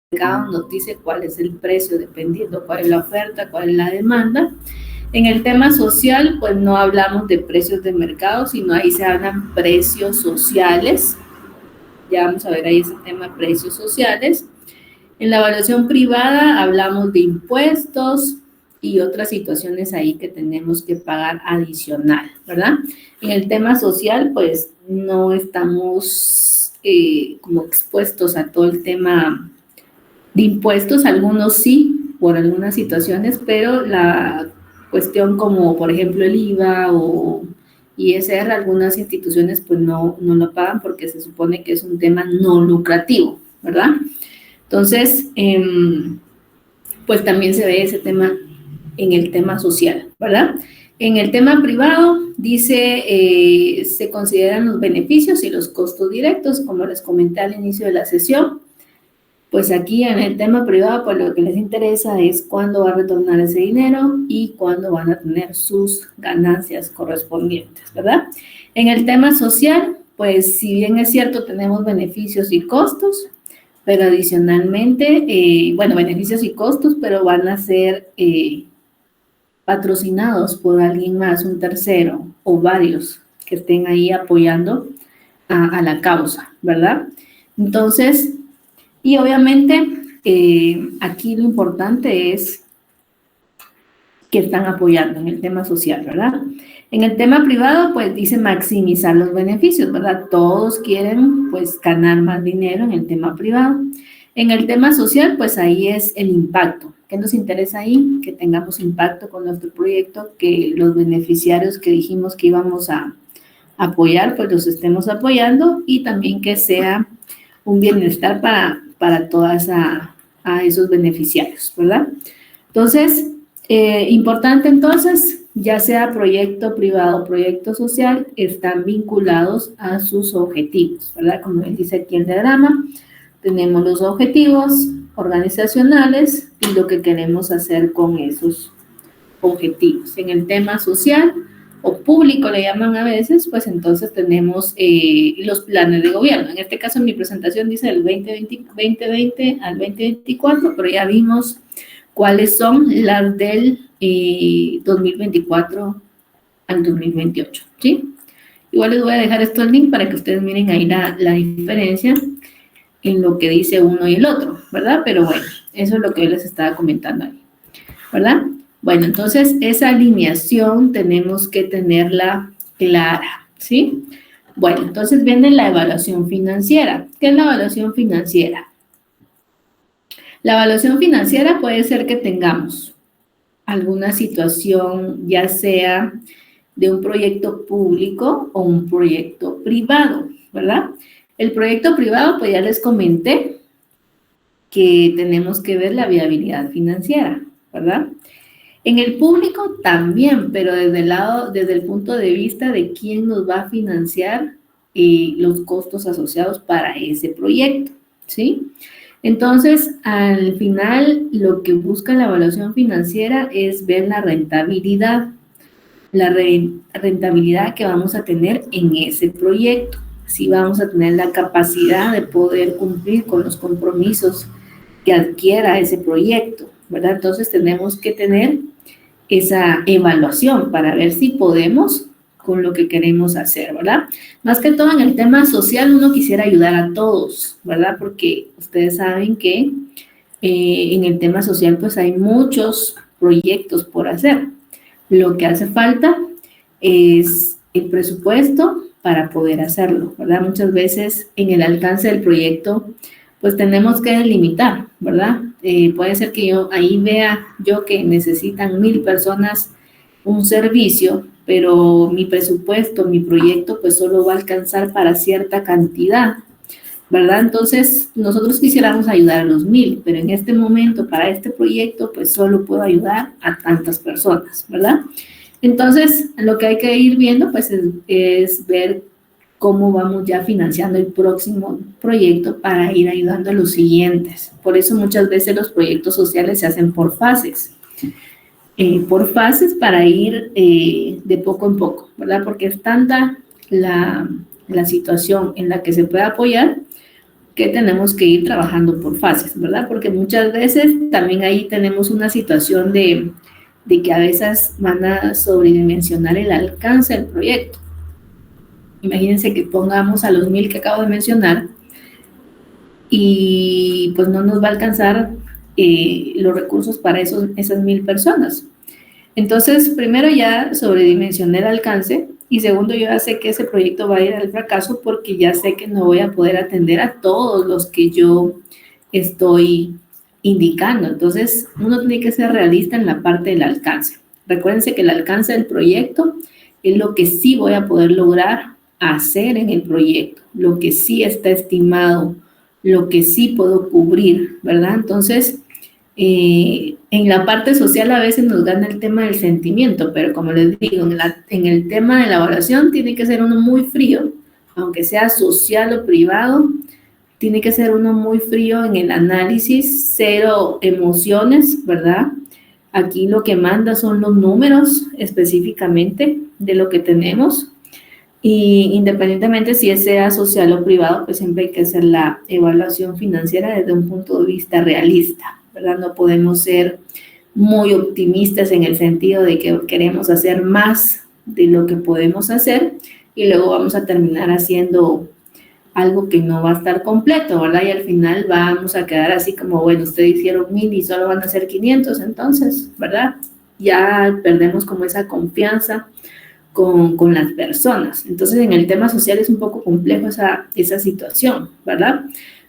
mercado nos dice cuál es el precio, dependiendo cuál es la oferta, cuál es la demanda. En el tema social, pues no hablamos de precios de mercado, sino ahí se hablan precios sociales. Ya vamos a ver ahí ese tema, precios sociales. En la evaluación privada hablamos de impuestos y otras situaciones ahí que tenemos que pagar adicional, ¿verdad? En el tema social, pues no estamos como expuestos a todo el tema de impuestos, algunos sí, por algunas situaciones, pero la cuestión como, por ejemplo, el IVA o ISR, algunas instituciones pues no lo pagan porque se supone que es un tema no lucrativo, ¿verdad? Entonces, pues también se ve ese tema en el tema social, ¿verdad? En el tema privado, dice, se consideran los beneficios y los costos directos, como les comenté al inicio de la sesión. Pues aquí en el tema privado, pues lo que les interesa es cuándo va a retornar ese dinero y cuándo van a tener sus ganancias correspondientes, ¿verdad? En el tema social, pues si bien es cierto, tenemos beneficios y costos, pero adicionalmente, bueno, beneficios y costos, pero van a ser patrocinados por alguien más, un tercero o varios que estén ahí apoyando a la causa, ¿verdad? Entonces, y obviamente aquí lo importante es que están apoyando en el tema social, ¿verdad? En el tema privado, pues dice maximizar los beneficios, ¿verdad? Todos quieren, pues, ganar más dinero en el tema privado. En el tema social, pues ahí es el impacto. ¿Qué nos interesa ahí? Que tengamos impacto con nuestro proyecto, que los beneficiarios que dijimos que íbamos a apoyar, pues los estemos apoyando y también que sea un bienestar para todas a esos beneficiarios, ¿verdad? Entonces, importante entonces, ya sea proyecto privado o proyecto social, están vinculados a sus objetivos, ¿verdad? Como dice aquí el diagrama, tenemos los objetivos organizacionales y lo que queremos hacer con esos objetivos. En el tema social o público le llaman a veces, pues entonces tenemos los planes de gobierno. En este caso, en mi presentación dice del 2020 al 2024, pero ya vimos cuáles son las del 2024 al 2028, ¿sí? Igual les voy a dejar esto el link para que ustedes miren ahí la diferencia en lo que dice uno y el otro, ¿verdad? Pero bueno, eso es lo que yo les estaba comentando ahí, ¿verdad? Bueno, entonces esa alineación tenemos que tenerla clara, ¿sí? Bueno, entonces viene la evaluación financiera. ¿Qué es la evaluación financiera? La evaluación financiera puede ser que tengamos alguna situación, ya sea de un proyecto público o un proyecto privado, ¿verdad? El proyecto privado, pues ya les comenté que tenemos que ver la viabilidad financiera, ¿verdad? En el público también, pero desde el punto de vista de quién nos va a financiar los costos asociados para ese proyecto, ¿sí? Entonces, al final, lo que busca la evaluación financiera es ver la rentabilidad que vamos a tener en ese proyecto, si vamos a tener la capacidad de poder cumplir con los compromisos que adquiera ese proyecto, ¿verdad? Entonces, tenemos que tener esa evaluación para ver si podemos con lo que queremos hacer, ¿verdad? Más que todo en el tema social, uno quisiera ayudar a todos, ¿verdad? Porque ustedes saben que en el tema social pues hay muchos proyectos por hacer. Lo que hace falta es el presupuesto para poder hacerlo, ¿verdad? Muchas veces en el alcance del proyecto pues tenemos que delimitar, ¿verdad? Puede ser que yo ahí vea yo que necesitan 1000 personas un servicio, pero mi presupuesto, mi proyecto, pues solo va a alcanzar para cierta cantidad, ¿verdad? Entonces, nosotros quisiéramos ayudar a los 1000, pero en este momento, para este proyecto, pues solo puedo ayudar a tantas personas, ¿verdad? Entonces, lo que hay que ir viendo, pues, es ver cómo vamos ya financiando el próximo proyecto para ir ayudando a los siguientes. Por eso muchas veces los proyectos sociales se hacen por fases. Para ir de poco en poco, ¿verdad? Porque es tanta la situación en la que se puede apoyar, que tenemos que ir trabajando por fases, ¿verdad? Porque muchas veces también ahí tenemos una situación de que a veces van a sobredimensionar el alcance del proyecto. Imagínense que pongamos a los 1000 que acabo de mencionar y pues no nos va a alcanzar los recursos para esas 1000 personas. Entonces, primero ya sobredimensioné el alcance y segundo, yo ya sé que ese proyecto va a ir al fracaso porque ya sé que no voy a poder atender a todos los que yo estoy indicando. Entonces, uno tiene que ser realista en la parte del alcance. Recuérdense que el alcance del proyecto es lo que sí voy a poder lograr hacer en el proyecto, lo que sí está estimado, lo que sí puedo cubrir, ¿verdad? Entonces, en la parte social a veces nos gana el tema del sentimiento, pero como les digo, en el tema de la evaluación tiene que ser uno muy frío, aunque sea social o privado, tiene que ser uno muy frío en el análisis, cero emociones, ¿verdad? Aquí lo que manda son los números específicamente de lo que tenemos y independientemente si sea social o privado, pues siempre hay que hacer la evaluación financiera desde un punto de vista realista, ¿verdad? No podemos ser muy optimistas en el sentido de que queremos hacer más de lo que podemos hacer y luego vamos a terminar haciendo algo que no va a estar completo, ¿verdad? Y al final vamos a quedar así como, bueno, ustedes hicieron 1000 y solo van a ser 500, entonces, ¿verdad? Ya perdemos como esa confianza con las personas. Entonces, en el tema social es un poco complejo esa situación, ¿verdad?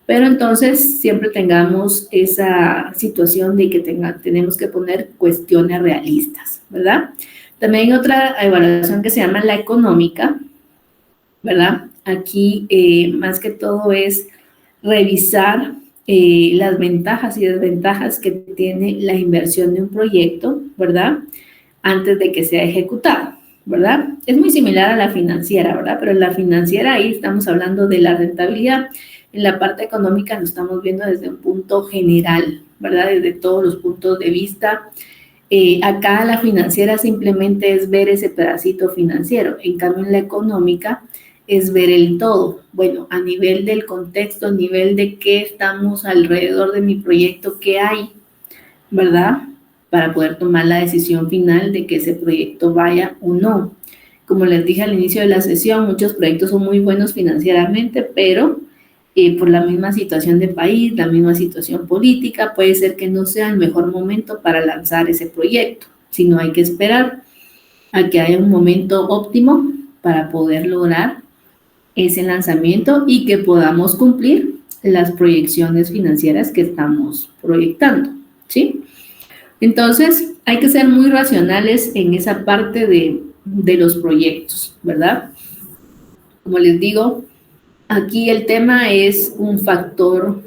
Pero entonces siempre tengamos esa situación de que tenemos que poner cuestiones realistas, ¿verdad? También hay otra evaluación que se llama la económica, ¿verdad? Aquí más que todo es revisar las ventajas y desventajas que tiene la inversión de un proyecto, ¿verdad? Antes de que sea ejecutado, ¿verdad? Es muy similar a la financiera, ¿verdad? Pero en la financiera ahí estamos hablando de la rentabilidad. En la parte económica lo estamos viendo desde un punto general, ¿verdad? Desde todos los puntos de vista. Acá la financiera simplemente es ver ese pedacito financiero. En cambio, en la económica es ver el todo. Bueno, a nivel del contexto, a nivel de qué estamos alrededor de mi proyecto, qué hay, ¿verdad? Para poder tomar la decisión final de que ese proyecto vaya o no. Como les dije al inicio de la sesión, muchos proyectos son muy buenos financieramente, pero por la misma situación de país, la misma situación política, puede ser que no sea el mejor momento para lanzar ese proyecto, sino hay que esperar a que haya un momento óptimo para poder lograr ese lanzamiento y que podamos cumplir las proyecciones financieras que estamos proyectando, ¿sí? Entonces, hay que ser muy racionales en esa parte de los proyectos, ¿verdad? Como les digo, aquí el tema es un factor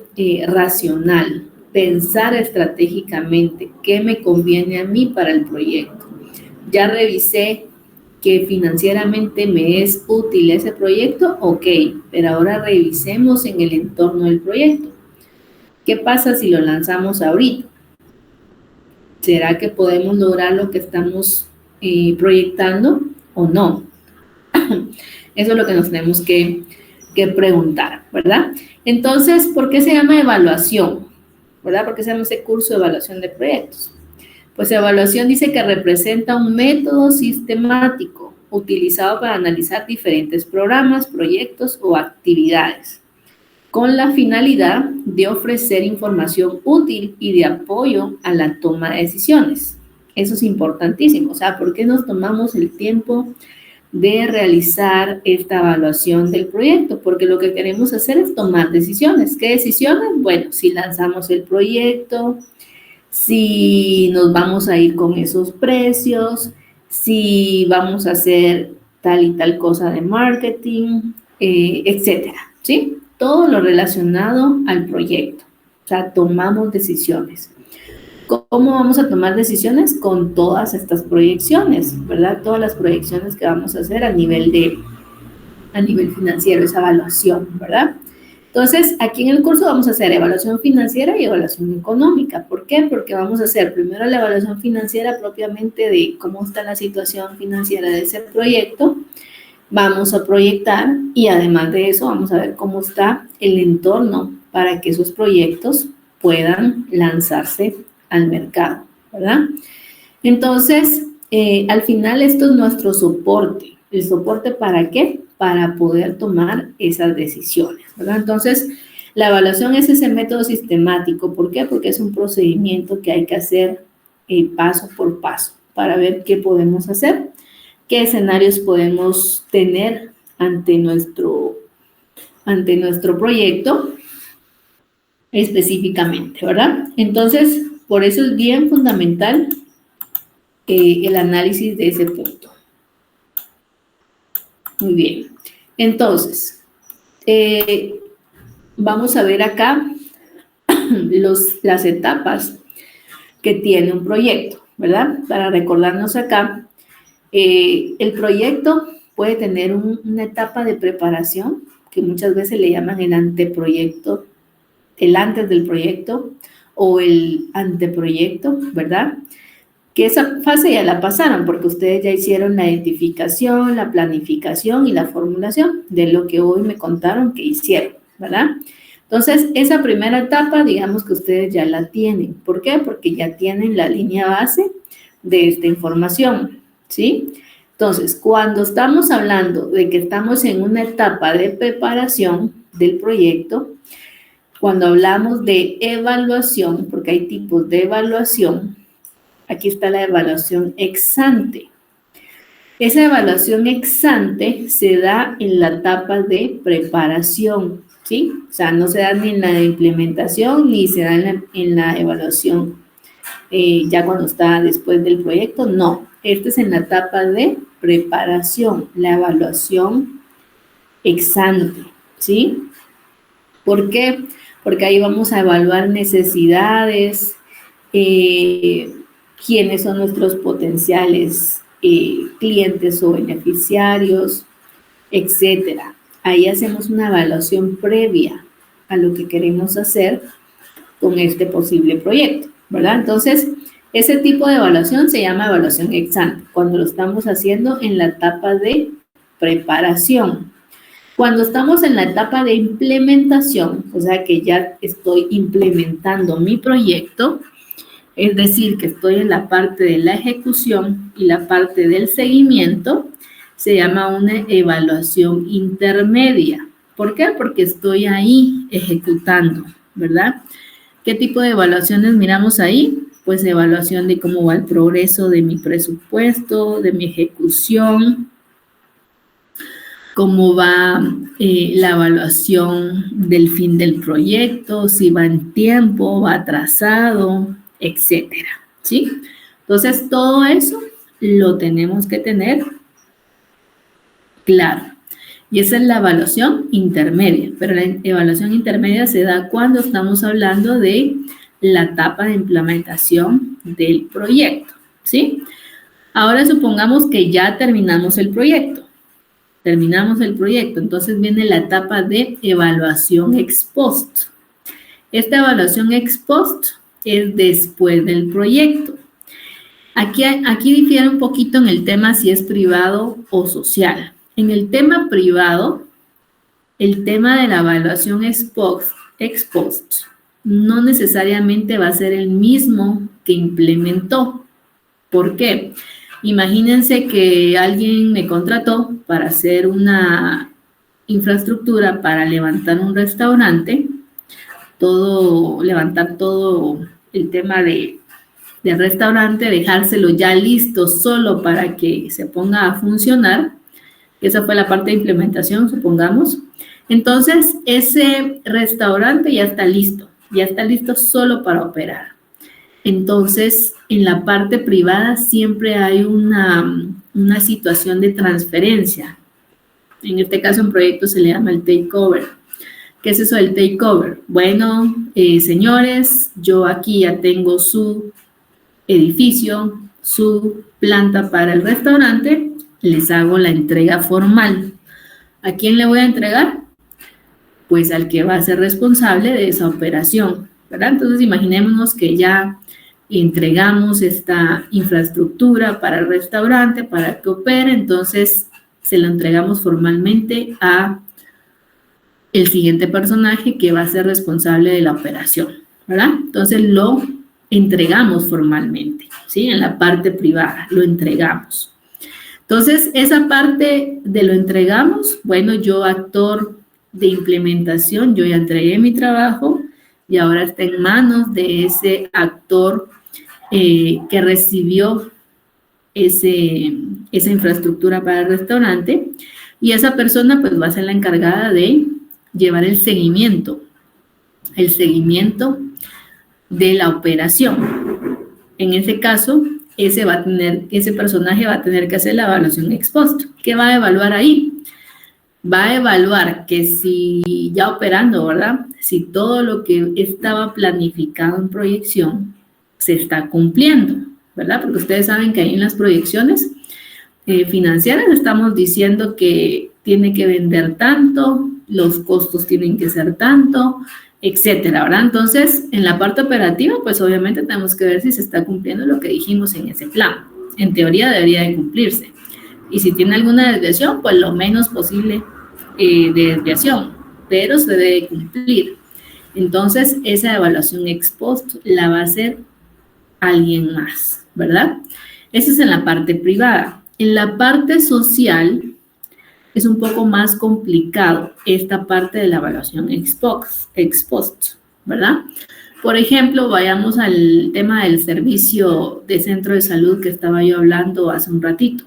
racional, pensar estratégicamente qué me conviene a mí para el proyecto. Ya revisé que financieramente me es útil ese proyecto, ok, pero ahora revisemos en el entorno del proyecto. ¿Qué pasa si lo lanzamos ahorita? ¿Será que podemos lograr lo que estamos proyectando o no? Eso es lo que nos tenemos que preguntar, ¿verdad? Entonces, ¿por qué se llama evaluación? ¿Verdad? ¿Por qué se llama ese curso de evaluación de proyectos? Pues evaluación dice que representa un método sistemático utilizado para analizar diferentes programas, proyectos o actividades con la finalidad de ofrecer información útil y de apoyo a la toma de decisiones. Eso es importantísimo. O sea, ¿por qué nos tomamos el tiempo de realizar esta evaluación del proyecto? Porque lo que queremos hacer es tomar decisiones. ¿Qué decisiones? Bueno, si lanzamos el proyecto, si nos vamos a ir con esos precios, si vamos a hacer tal y tal cosa de marketing, etcétera, ¿sí? Todo lo relacionado al proyecto. O sea, tomamos decisiones. ¿Cómo vamos a tomar decisiones? Con todas estas proyecciones, ¿verdad? Todas las proyecciones que vamos a hacer a nivel financiero, esa evaluación, ¿verdad? Entonces, aquí en el curso vamos a hacer evaluación financiera y evaluación económica. ¿Por qué? Porque vamos a hacer primero la evaluación financiera propiamente de cómo está la situación financiera de ese proyecto vamos a proyectar y además de eso vamos a ver cómo está el entorno para que esos proyectos puedan lanzarse al mercado, ¿verdad? Entonces, al final esto es nuestro soporte. ¿El soporte para qué? Para poder tomar esas decisiones, ¿verdad? Entonces, la evaluación es ese método sistemático. ¿Por qué? Porque es un procedimiento que hay que hacer paso por paso para ver qué podemos hacer, qué escenarios podemos tener ante nuestro proyecto específicamente, ¿verdad? Entonces, por eso es bien fundamental el análisis de ese punto. Muy bien. Entonces, vamos a ver acá las etapas que tiene un proyecto, ¿verdad? Para recordarnos acá, el proyecto puede tener una etapa de preparación, que muchas veces le llaman el anteproyecto, el antes del proyecto o el anteproyecto, ¿verdad? Que esa fase ya la pasaron porque ustedes ya hicieron la identificación, la planificación y la formulación de lo que hoy me contaron que hicieron, ¿verdad? Entonces, esa primera etapa, digamos que ustedes ya la tienen. ¿Por qué? Porque ya tienen la línea base de esta información, ¿sí? Entonces, cuando estamos hablando de que estamos en una etapa de preparación del proyecto, cuando hablamos de evaluación, porque hay tipos de evaluación, aquí está la evaluación ex ante. Esa evaluación ex ante se da en la etapa de preparación, ¿sí? O sea, no se da ni en la de implementación ni se da en la evaluación ya cuando está después del proyecto, no. Este es en la etapa de preparación, la evaluación ex ante, ¿sí? ¿Por qué? Porque ahí vamos a evaluar necesidades, quiénes son nuestros potenciales clientes o beneficiarios, etcétera. Ahí hacemos una evaluación previa a lo que queremos hacer con este posible proyecto, ¿verdad? Entonces, ese tipo de evaluación se llama evaluación ex ante, cuando lo estamos haciendo en la etapa de preparación. Cuando estamos en la etapa de implementación, o sea que ya estoy implementando mi proyecto, es decir, que estoy en la parte de la ejecución y la parte del seguimiento, se llama una evaluación intermedia. ¿Por qué? Porque estoy ahí ejecutando, ¿verdad? ¿Qué tipo de evaluaciones miramos ahí? Pues evaluación de cómo va el progreso de mi presupuesto, de mi ejecución, cómo va la evaluación del fin del proyecto, si va en tiempo, va atrasado, etcétera, ¿sí? Entonces, todo eso lo tenemos que tener claro. Y esa es la evaluación intermedia, pero la evaluación intermedia se da cuando estamos hablando de la etapa de implementación del proyecto, ¿sí? Ahora supongamos que ya terminamos el proyecto. Entonces viene la etapa de evaluación ex post. Esta evaluación ex post es después del proyecto. Aquí difiere un poquito en el tema si es privado o social. En el tema privado, el tema de la evaluación ex post no necesariamente va a ser el mismo que implementó. ¿Por qué? Imagínense que alguien me contrató para hacer una infraestructura para levantar un restaurante, levantar todo el tema del restaurante, dejárselo ya listo solo para que se ponga a funcionar. Esa fue la parte de implementación, supongamos. Entonces, ese restaurante ya está listo solo para operar. Entonces, en la parte privada siempre hay una situación de transferencia. En este caso, en proyecto se le llama el takeover. ¿Qué es eso del takeover? Bueno, señores, yo aquí ya tengo su edificio, su planta para el restaurante, les hago la entrega formal. ¿A quién le voy a entregar? Pues al que va a ser responsable de esa operación, ¿verdad? Entonces, imaginémonos que ya entregamos esta infraestructura para el restaurante, para que opere. Entonces, se lo entregamos formalmente a el siguiente personaje que va a ser responsable de la operación, ¿verdad? Entonces lo entregamos formalmente, ¿sí? En la parte privada, lo entregamos. Entonces, esa parte de lo entregamos, bueno, yo actor de implementación, yo ya entregué mi trabajo y ahora está en manos de ese actor que recibió esa infraestructura para el restaurante, y esa persona pues va a ser la encargada de llevar el seguimiento de la operación. En ese caso, ese personaje va a tener que hacer la evaluación ex post. ¿Qué va a evaluar ahí? Va a evaluar que si ya operando, ¿verdad? Si todo lo que estaba planificado en proyección se está cumpliendo, ¿verdad? Porque ustedes saben que ahí en las proyecciones financieras estamos diciendo que tiene que vender tanto, los costos tienen que ser tanto, etcétera, ¿verdad? Entonces, en la parte operativa, pues obviamente tenemos que ver si se está cumpliendo lo que dijimos en ese plan. En teoría debería de cumplirse. Y si tiene alguna desviación, pues lo menos posible de desviación, pero se debe cumplir. Entonces, esa evaluación ex post la va a hacer alguien más, ¿verdad? Eso es en la parte privada. En la parte social es un poco más complicado esta parte de la evaluación ex post, ¿verdad? Por ejemplo, vayamos al tema del servicio de centro de salud que estaba yo hablando hace un ratito.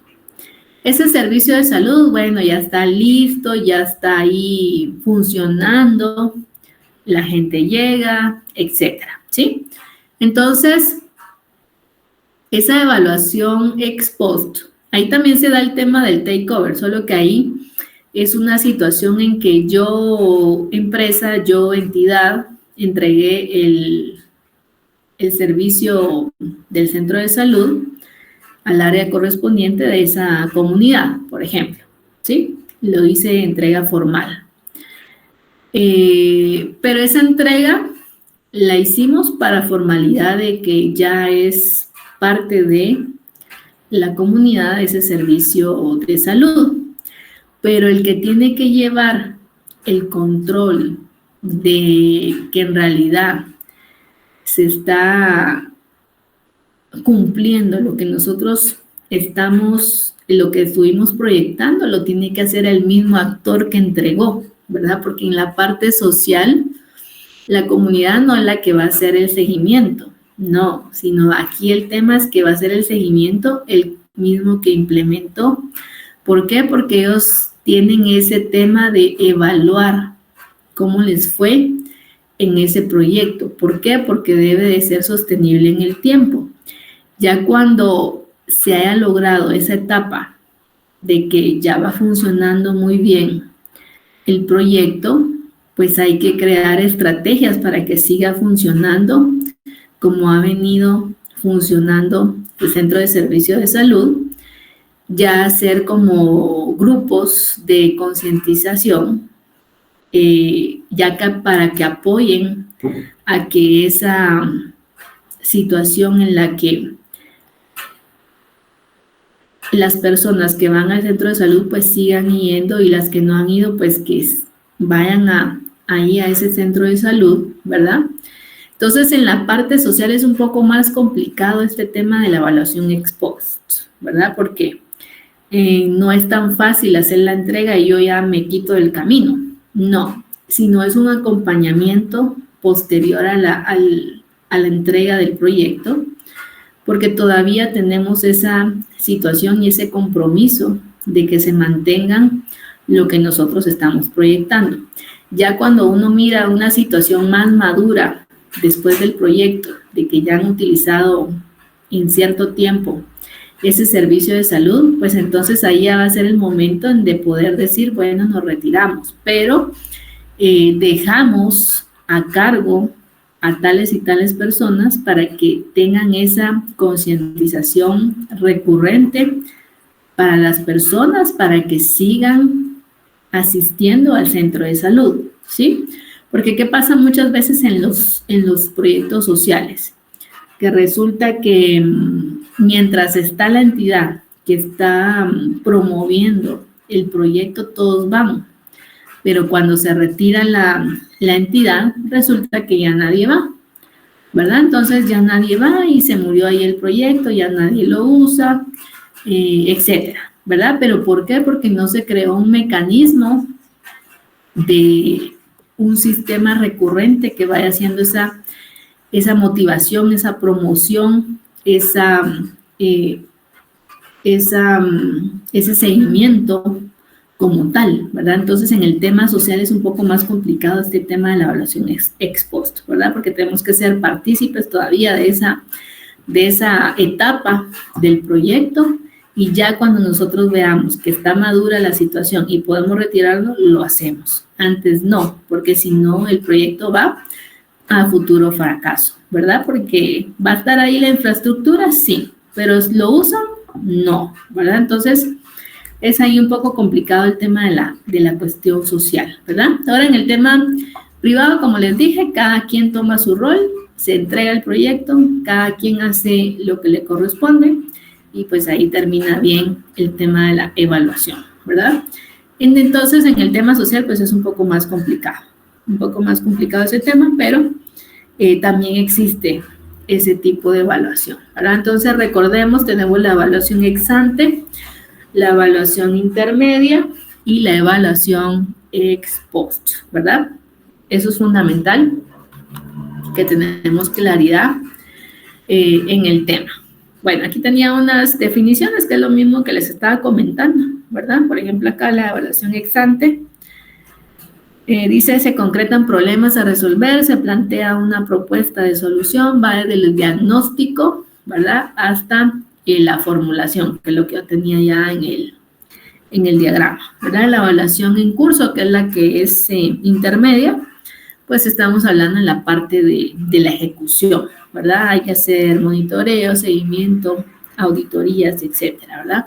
Ese servicio de salud, bueno, ya está listo, ya está ahí funcionando, la gente llega, etcétera, ¿sí? Entonces, esa evaluación ex post, ahí también se da el tema del takeover, solo que ahí es una situación en que yo, empresa, yo, entidad, entregué el servicio del centro de salud al área correspondiente de esa comunidad, por ejemplo, ¿sí? Lo hice entrega formal. Pero esa entrega la hicimos para formalidad de que ya es parte de la comunidad ese servicio de salud. Pero el que tiene que llevar el control de que en realidad se está cumpliendo lo que nosotros lo que estuvimos proyectando, lo tiene que hacer el mismo actor que entregó, ¿verdad? Porque en la parte social, la comunidad no es la que va a hacer el seguimiento, no, sino aquí el tema es que va a hacer el seguimiento el mismo que implementó. ¿Por qué? Porque ellos tienen ese tema de evaluar cómo les fue en ese proyecto. ¿Por qué? Porque debe de ser sostenible en el tiempo. Ya cuando se haya logrado esa etapa de que ya va funcionando muy bien el proyecto, pues hay que crear estrategias para que siga funcionando como ha venido funcionando el centro de servicio de salud. Ya hacer como grupos de concientización, para que apoyen a que esa situación en la que las personas que van al centro de salud pues sigan yendo, y las que no han ido pues que vayan ahí a ese centro de salud, ¿verdad? Entonces, en la parte social es un poco más complicado este tema de la evaluación ex post, ¿verdad? Porque no es tan fácil hacer la entrega y yo ya me quito del camino. No, sino es un acompañamiento posterior a la entrega del proyecto, porque todavía tenemos esa situación y ese compromiso de que se mantengan lo que nosotros estamos proyectando. Ya cuando uno mira una situación más madura después del proyecto, de que ya han utilizado en cierto tiempo ese servicio de salud, pues entonces ahí ya va a ser el momento de poder decir, bueno, nos retiramos, pero dejamos a cargo a tales y tales personas para que tengan esa concientización recurrente para las personas, para que sigan asistiendo al centro de salud, ¿sí? Porque ¿qué pasa muchas veces en los proyectos sociales? Que resulta que mientras está la entidad que está promoviendo el proyecto todos van, pero cuando se retira la entidad, resulta que ya nadie va, ¿verdad? Entonces ya nadie va y se murió ahí el proyecto, ya nadie lo usa, etcétera, ¿verdad? ¿Pero por qué? Porque no se creó un mecanismo de un sistema recurrente que vaya haciendo esa motivación, esa promoción, ese seguimiento como tal, ¿verdad? Entonces, en el tema social es un poco más complicado este tema de la evaluación ex post, ¿verdad? Porque tenemos que ser partícipes todavía de esa etapa del proyecto, y ya cuando nosotros veamos que está madura la situación y podemos retirarlo, lo hacemos. Antes no, porque si no, el proyecto va a futuro fracaso, ¿verdad? Porque va a estar ahí la infraestructura, sí, pero ¿lo usan? No, ¿verdad? Entonces, es ahí un poco complicado el tema de la cuestión social, ¿verdad? Ahora, en el tema privado, como les dije, cada quien toma su rol, se entrega el proyecto, cada quien hace lo que le corresponde, y pues ahí termina bien el tema de la evaluación, ¿verdad? Entonces, en el tema social, pues es un poco más complicado ese tema, pero también existe ese tipo de evaluación, ¿verdad? Entonces, recordemos, tenemos la evaluación ex ante, la evaluación intermedia y la evaluación ex post, ¿verdad? Eso es fundamental, que tenemos claridad en el tema. Bueno, aquí tenía unas definiciones que es lo mismo que les estaba comentando, ¿verdad? Por ejemplo, acá la evaluación ex ante dice: se concretan problemas a resolver, se plantea una propuesta de solución, va desde el diagnóstico, ¿verdad?, hasta la formulación, que es lo que yo tenía ya en el diagrama, ¿verdad? La evaluación en curso, que es la que es intermedia, pues estamos hablando en la parte de la ejecución, ¿verdad? Hay que hacer monitoreo, seguimiento, auditorías, etcétera, ¿verdad?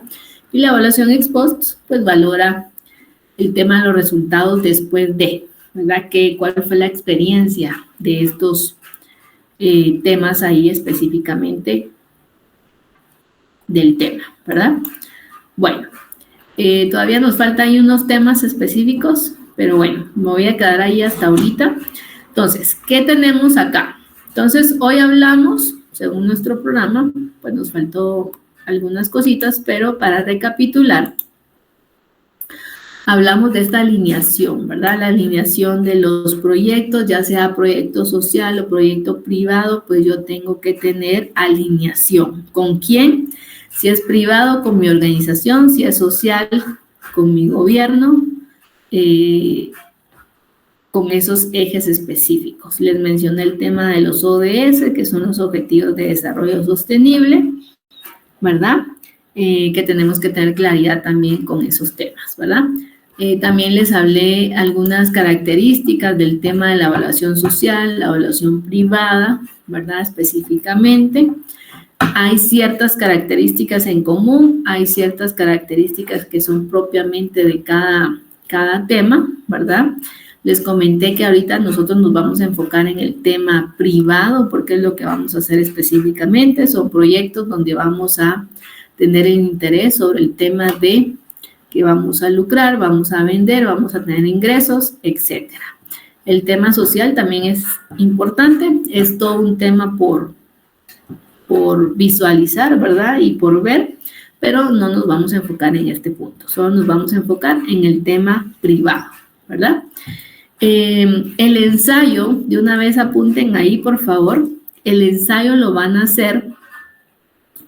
Y la evaluación ex post, pues valora el tema de los resultados después de, ¿verdad? ¿Cuál fue la experiencia de estos temas ahí específicamente del tema, ¿verdad? Bueno, todavía nos faltan ahí unos temas específicos, pero bueno, me voy a quedar ahí hasta ahorita. Entonces, ¿qué tenemos acá? Entonces, hoy hablamos, según nuestro programa, pues nos faltó algunas cositas, pero para recapitular, hablamos de esta alineación, ¿verdad? La alineación de los proyectos, ya sea proyecto social o proyecto privado, pues yo tengo que tener alineación. ¿Con quién? Si es privado, con mi organización; si es social, con mi gobierno, con esos ejes específicos. Les mencioné el tema de los ODS, que son los Objetivos de Desarrollo Sostenible, ¿verdad? Que tenemos que tener claridad también con esos temas, ¿verdad? También les hablé algunas características del tema de la evaluación social, la evaluación privada, ¿verdad? Específicamente. Hay ciertas características en común, hay ciertas características que son propiamente de cada tema, ¿verdad? Les comenté que ahorita nosotros nos vamos a enfocar en el tema privado, porque es lo que vamos a hacer específicamente. Son proyectos donde vamos a tener el interés sobre el tema de que vamos a lucrar, vamos a vender, vamos a tener ingresos, etcétera. El tema social también es importante, es todo un tema por visualizar, ¿verdad? Y por ver, pero no nos vamos a enfocar en este punto, solo nos vamos a enfocar en el tema privado, ¿verdad? El ensayo, de una vez apunten ahí, por favor, el ensayo lo van a hacer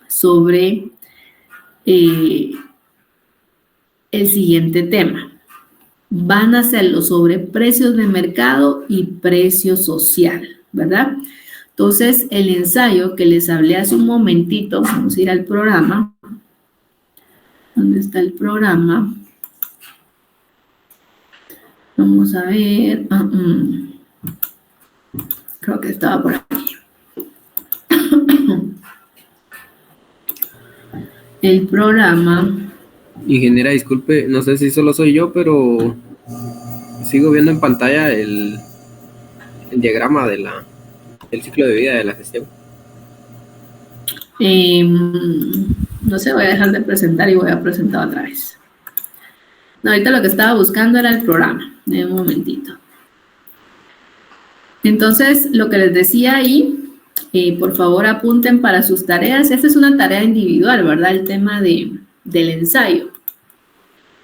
sobre el siguiente tema. Van a hacerlo sobre precios de mercado y precio social, ¿verdad? Entonces, el ensayo que les hablé hace un momentito, vamos a ir al programa. ¿Dónde está el programa? Vamos a ver. Creo que estaba por aquí. El programa. Ingeniera, disculpe, no sé si solo soy yo, pero sigo viendo en pantalla el diagrama del ciclo de vida de la gestión. No sé, voy a dejar de presentar y voy a presentar otra vez. No, ahorita lo que estaba buscando era el programa. Un momentito. Entonces, lo que les decía ahí, por favor apunten para sus tareas. Esta es una tarea individual, ¿verdad? El tema del ensayo.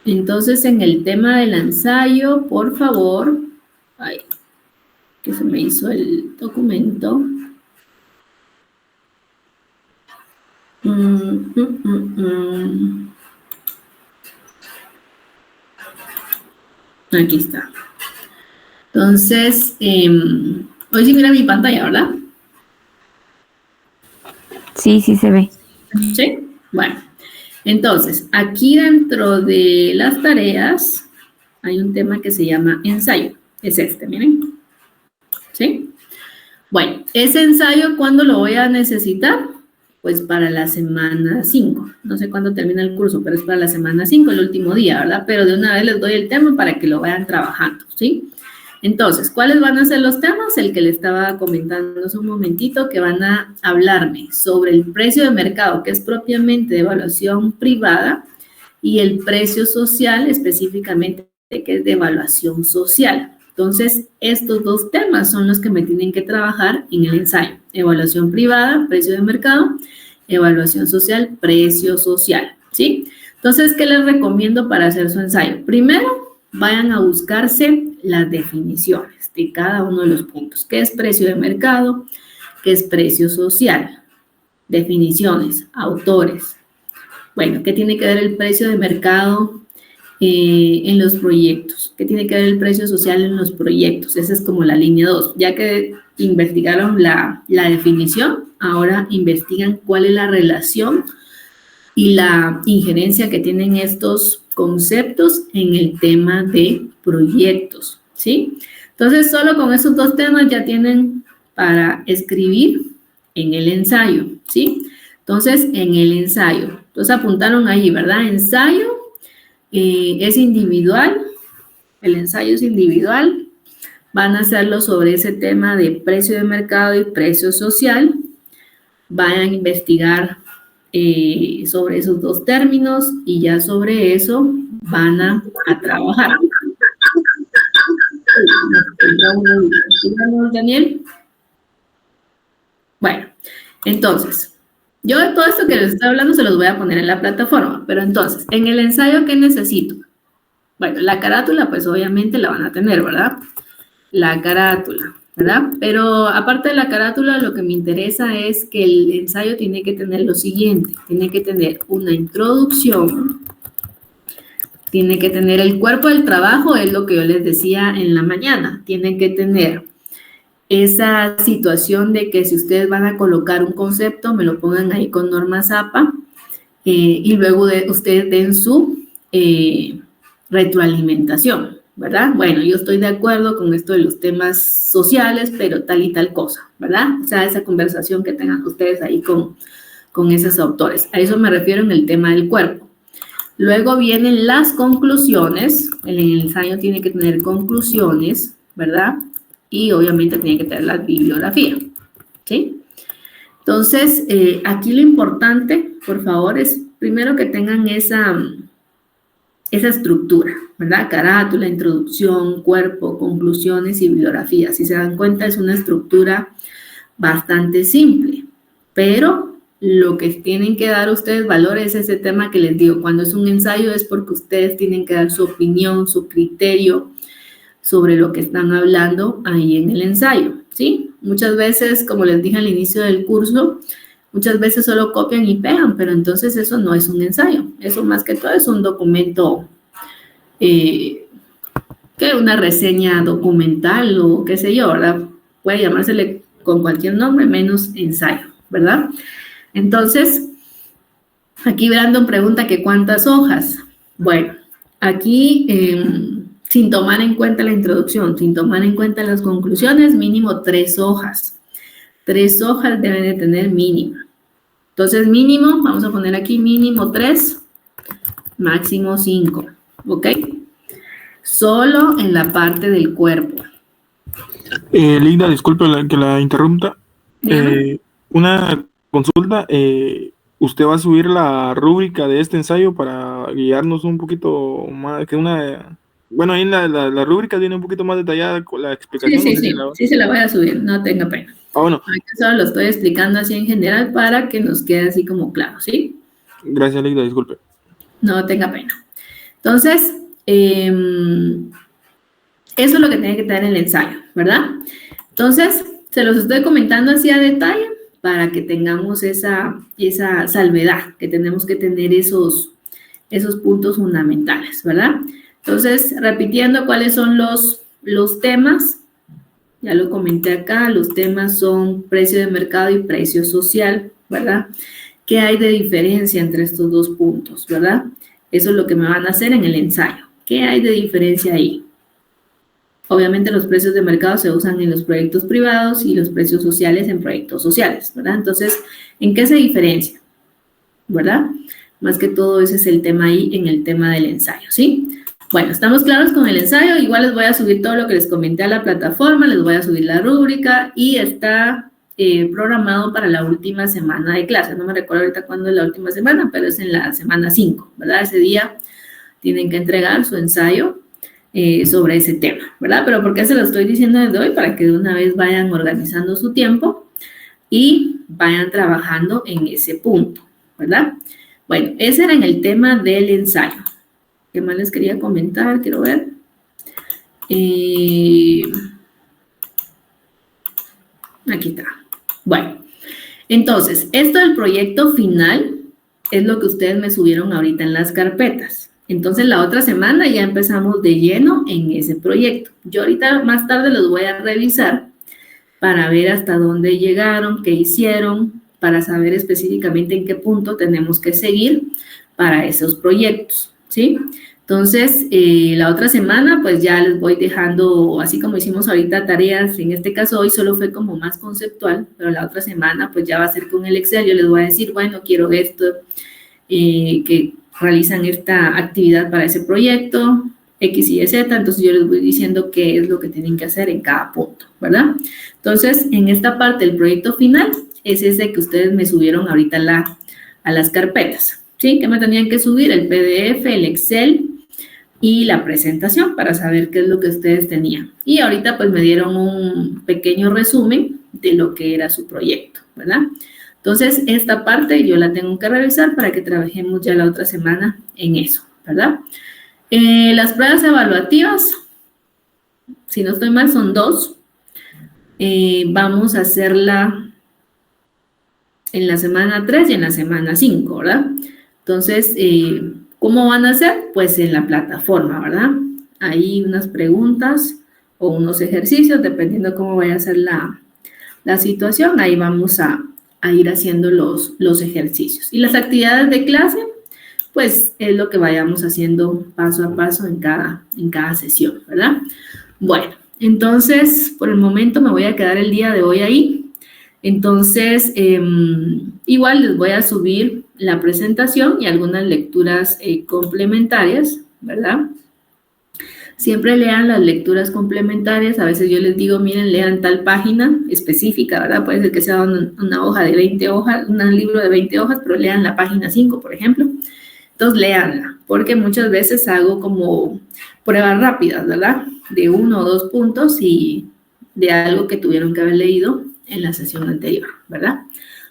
Entonces, en el tema del ensayo, por favor, ay, que se me hizo el documento. Aquí está. Entonces, hoy sí mira mi pantalla, ¿verdad? Sí, sí se ve. ¿Sí? Bueno, entonces, aquí dentro de las tareas hay un tema que se llama ensayo. Es este, miren. ¿Sí? Bueno, ese ensayo, ¿cuándo lo voy a necesitar? Pues para la semana 5. No sé cuándo termina el curso, pero es para la semana 5, el último día, ¿verdad? Pero de una vez les doy el tema para que lo vayan trabajando, ¿sí? Entonces, ¿cuáles van a ser los temas? El que le estaba comentando hace un momentito, que van a hablarme sobre el precio de mercado, que es propiamente de evaluación privada, y el precio social, específicamente, que es de evaluación social. Entonces, estos dos temas son los que me tienen que trabajar en el ensayo. Evaluación privada, precio de mercado, evaluación social, precio social, ¿sí? Entonces, ¿qué les recomiendo para hacer su ensayo? Primero, vayan a buscarse las definiciones de cada uno de los puntos. ¿Qué es precio de mercado? ¿Qué es precio social? Definiciones, autores. Bueno, ¿qué tiene que ver el precio de mercado en los proyectos? ¿Qué tiene que ver el precio social en los proyectos? Esa es como la línea 2. Ya que investigaron la definición, ahora investigan cuál es la relación y la injerencia que tienen estos conceptos en el tema de proyectos, ¿sí? Entonces, solo con esos dos temas ya tienen para escribir en el ensayo, ¿sí? Entonces, en el ensayo, entonces apuntaron ahí, ¿verdad? Ensayo es individual, el ensayo es individual, van a hacerlo sobre ese tema de precio de mercado y precio social, vayan a investigar sobre esos dos términos y ya sobre eso van a trabajar. Daniel. Bueno, entonces, yo de todo esto que les estoy hablando se los voy a poner en la plataforma, pero entonces, en el ensayo, ¿qué necesito? Bueno, la carátula, pues obviamente la van a tener, ¿verdad? La carátula, ¿verdad? Pero aparte de la carátula, lo que me interesa es que el ensayo tiene que tener lo siguiente, tiene que tener una introducción, tiene que tener el cuerpo del trabajo, es lo que yo les decía en la mañana, tiene que tener esa situación de que si ustedes van a colocar un concepto, me lo pongan ahí con norma Zappa, y luego ustedes den su retroalimentación, ¿verdad? Bueno, yo estoy de acuerdo con esto de los temas sociales, pero tal y tal cosa, ¿verdad? O sea, esa conversación que tengan ustedes ahí con esos autores. A eso me refiero en el tema del cuerpo. Luego vienen las conclusiones. El ensayo tiene que tener conclusiones, ¿verdad? Y obviamente tiene que tener la bibliografía, ¿sí? Entonces, aquí lo importante, por favor, es primero que tengan esa estructura, ¿verdad? Carátula, introducción, cuerpo, conclusiones y bibliografía. Si se dan cuenta, es una estructura bastante simple, pero lo que tienen que dar ustedes valor es ese tema que les digo. Cuando es un ensayo es porque ustedes tienen que dar su opinión, su criterio sobre lo que están hablando ahí en el ensayo, ¿sí? Muchas veces, como les dije al inicio del curso, muchas veces solo copian y pegan, pero entonces eso no es un ensayo. Eso más que todo es un documento, una reseña documental o qué sé yo, ¿verdad? Puede llamársele con cualquier nombre menos ensayo, ¿verdad? Entonces, aquí Brandon pregunta que ¿cuántas hojas? Bueno, aquí sin tomar en cuenta la introducción, sin tomar en cuenta las conclusiones, mínimo 3 hojas. 3 hojas deben de tener mínimo. Entonces, mínimo, vamos a poner aquí mínimo 3, máximo 5, ¿ok? Solo en la parte del cuerpo. Linda, disculpe que la interrumpa. Una consulta. usted va a subir la rúbrica de este ensayo para guiarnos un poquito más, que una... Bueno, ahí en la rúbrica viene un poquito más detallada con la explicación. Sí, no sé si sí se la voy a subir, no tenga pena. Bueno. Ahorita solo lo estoy explicando así en general para que nos quede así como claro, ¿sí? Gracias, Leida, disculpe. No tenga pena. Entonces, eso es lo que tiene que tener en el ensayo, ¿verdad? Entonces, se los estoy comentando así a detalle para que tengamos esa salvedad, que tenemos que tener esos puntos fundamentales, ¿verdad? Entonces, repitiendo cuáles son los temas, ya lo comenté acá, los temas son precio de mercado y precio social, ¿verdad? ¿Qué hay de diferencia entre estos dos puntos, verdad? Eso es lo que me van a hacer en el ensayo. ¿Qué hay de diferencia ahí? Obviamente los precios de mercado se usan en los proyectos privados y los precios sociales en proyectos sociales, ¿verdad? Entonces, ¿en qué se diferencia? ¿Verdad? Más que todo ese es el tema ahí en el tema del ensayo, ¿sí? Bueno, estamos claros con el ensayo. Igual les voy a subir todo lo que les comenté a la plataforma, les voy a subir la rúbrica y está programado para la última semana de clase. No me recuerdo ahorita cuándo es la última semana, pero es en la semana 5, ¿verdad? Ese día tienen que entregar su ensayo sobre ese tema, ¿verdad? Pero ¿por qué se lo estoy diciendo desde hoy? Para que de una vez vayan organizando su tiempo y vayan trabajando en ese punto, ¿verdad? Bueno, ese era en el tema del ensayo. ¿Qué más les quería comentar? Quiero ver. Aquí está. Bueno, entonces, esto del proyecto final es lo que ustedes me subieron ahorita en las carpetas. Entonces, la otra semana ya empezamos de lleno en ese proyecto. Yo ahorita más tarde los voy a revisar para ver hasta dónde llegaron, qué hicieron, para saber específicamente en qué punto tenemos que seguir para esos proyectos, ¿sí? Entonces, la otra semana, pues ya les voy dejando, así como hicimos ahorita tareas, en este caso hoy solo fue como más conceptual, pero la otra semana, pues ya va a ser con el Excel, yo les voy a decir, bueno, quiero esto, que realizan esta actividad para ese proyecto, X, Y, Z, entonces yo les voy diciendo qué es lo que tienen que hacer en cada punto, ¿verdad? Entonces, en esta parte del proyecto final, es ese que ustedes me subieron ahorita a las carpetas, ¿sí? Que me tenían que subir el PDF, el Excel y la presentación para saber qué es lo que ustedes tenían. Y ahorita pues me dieron un pequeño resumen de lo que era su proyecto, ¿verdad? Entonces, esta parte yo la tengo que revisar para que trabajemos ya la otra semana en eso, ¿verdad? Las pruebas evaluativas, si no estoy mal, son 2. Vamos a hacerla en la semana 3 y en la semana 5, ¿verdad? Entonces, ¿cómo van a hacer? Pues en la plataforma, ¿verdad? Hay unas preguntas o unos ejercicios, dependiendo cómo vaya a ser la situación, ahí vamos a ir haciendo los ejercicios. Y las actividades de clase, pues es lo que vayamos haciendo paso a paso en cada sesión, ¿verdad? Bueno, entonces, por el momento me voy a quedar el día de hoy ahí. Entonces, igual les voy a subir la presentación y algunas lecturas complementarias, ¿verdad? Siempre lean las lecturas complementarias. A veces yo les digo, miren, lean tal página específica, ¿verdad? Puede ser que sea una hoja de 20 hojas, un libro de 20 hojas, pero lean la página 5, por ejemplo. Entonces, léanla, porque muchas veces hago como pruebas rápidas, ¿verdad? De 1 o 2 puntos y de algo que tuvieron que haber leído en la sesión anterior, ¿verdad?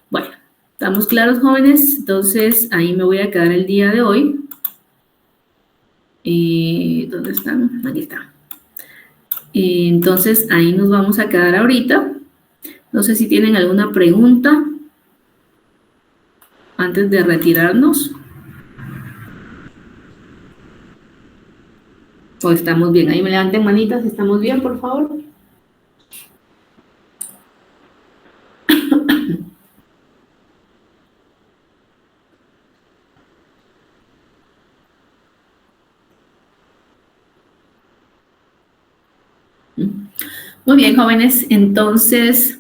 Bueno, ¿estamos claros, jóvenes? Entonces, ahí me voy a quedar el día de hoy. ¿Dónde están? Aquí está. Entonces, ahí nos vamos a quedar ahorita. No sé si tienen alguna pregunta antes de retirarnos. ¿O estamos bien? Ahí me levanten manitas, ¿estamos bien, por favor? Muy bien, jóvenes, entonces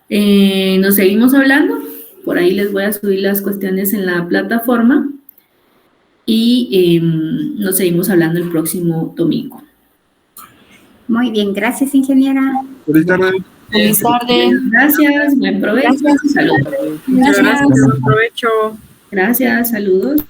nos seguimos hablando. Por ahí les voy a subir las cuestiones en la plataforma y nos seguimos hablando el próximo domingo. Muy bien, gracias, ingeniera. Feliz tarde. Feliz tarde. Gracias, buen provecho. Saludos. Muchas gracias. Buen provecho. Gracias, saludos.